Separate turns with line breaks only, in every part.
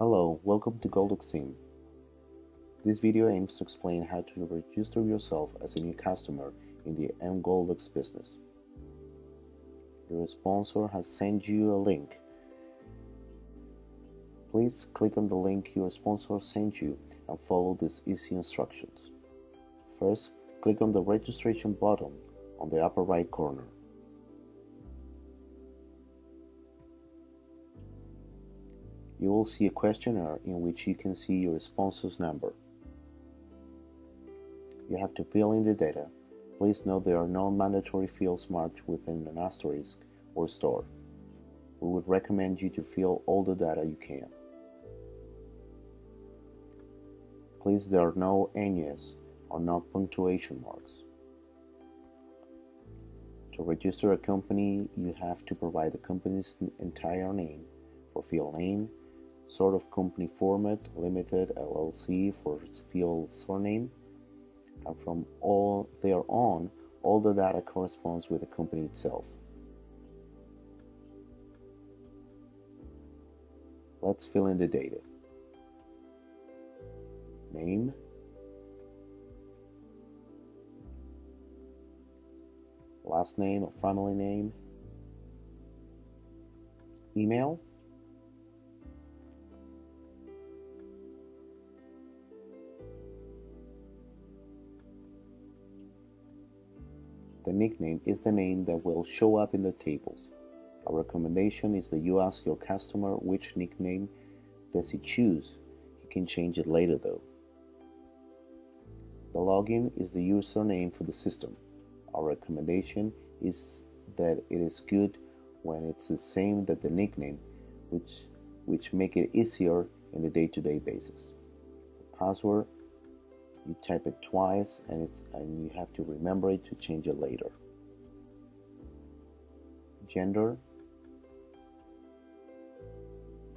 Hello, welcome to Emgoldex. This video aims to explain how to register yourself as a new customer in the Emgoldex business. Your sponsor has sent you a link. Please click on the link your sponsor sent you and follow these easy instructions. First, click on the registration button on the upper right corner. You will see a questionnaire in which you can see your sponsor's number. You have to fill in the data. Please note there are no mandatory fields marked within an asterisk or star. We would recommend you to fill all the data you can. Please, there are no NS or no punctuation marks. To register a company, you have to provide the company's entire name for field name, sort of company format, limited, LLC for field surname, and from all there on, all the data corresponds with the company itself. Let's fill in the data. Name, last name or family name, email, the nickname is the name that will show up in the tables. Our recommendation is that you ask your customer which nickname does he choose. He can change it later though. The login is the username for the system. Our recommendation is that it is good when it's the same that the nickname, which make it easier in a day-to-day basis. The password, you type it twice and you have to remember it to change it later. Gender,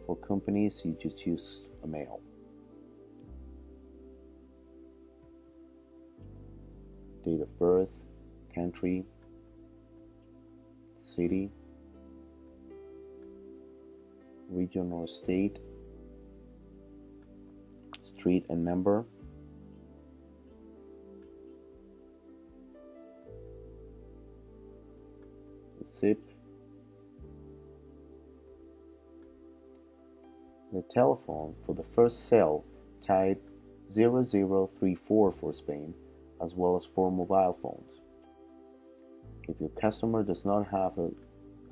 for companies you just use a male. Date of birth, country, city, region or state, street and number, zip, the telephone. For the first cell, type 0034 for Spain, as well as for mobile phones. If your customer does not have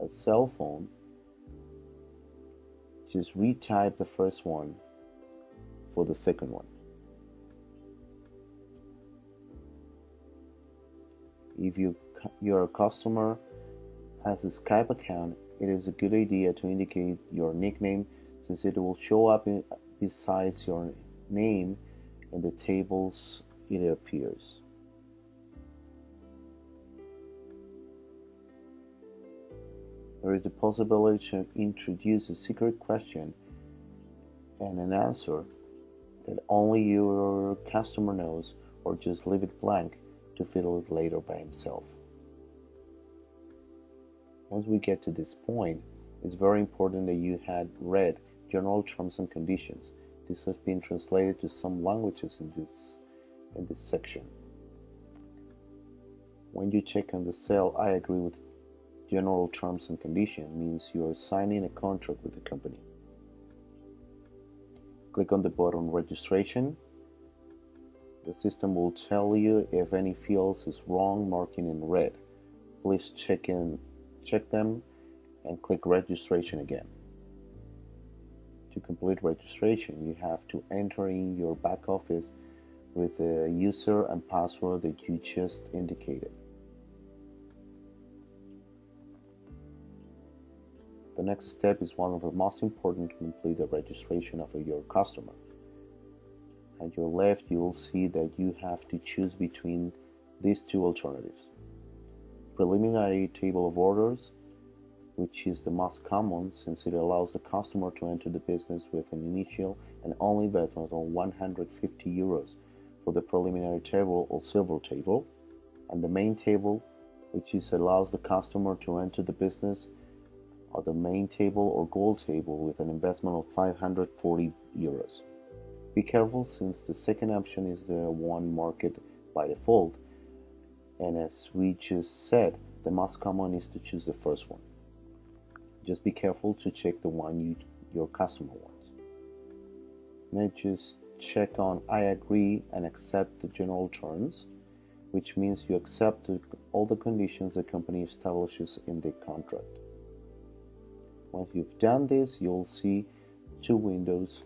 a cell phone, just retype the first one for the second one. If your customer has a Skype account, it is a good idea to indicate your nickname since it will show up besides your name in the tables it appears. There is a possibility to introduce a secret question and an answer that only your customer knows, or just leave it blank to fill it later by himself. Once we get to this point, it's very important that you had read general terms and conditions. These have been translated to some languages in this section. When you check on the cell I agree with general terms and conditions, means you are signing a contract with the company. Click on the button registration. The system will tell you if any fields is wrong, marking in red. Please check them and click registration again. To complete registration, you have to enter in your back office with the user and password that you just indicated. The next step is one of the most important to complete the registration of your customer. At your left, you will see that you have to choose between these two alternatives. Preliminary table of orders, which is the most common since it allows the customer to enter the business with an initial and only investment of 150 euros for the preliminary table or silver table, and the main table, which allows the customer to enter the business at the main table or gold table with an investment of 540 euros. Be careful since the second option is the one marked by default, and as we just said, the most common is to choose the first one. Just be careful to check the one your customer wants. Now just check on I agree and accept the general terms, which means you accept all the conditions the company establishes in the contract. Once you've done this, you'll see two windows.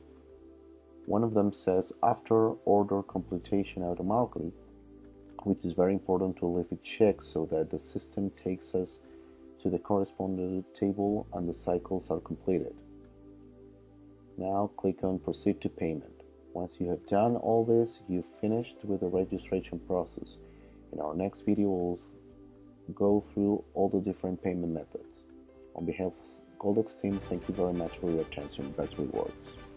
One of them says after order completion automatically, which is very important to leave it checked so that the system takes us to the corresponding table and the cycles are completed. Now click on proceed to payment. Once you have done all this, you've finished with the registration process. In our next video, we'll go through all the different payment methods. On behalf of Emgoldex team, thank you very much for your attention. Best rewards.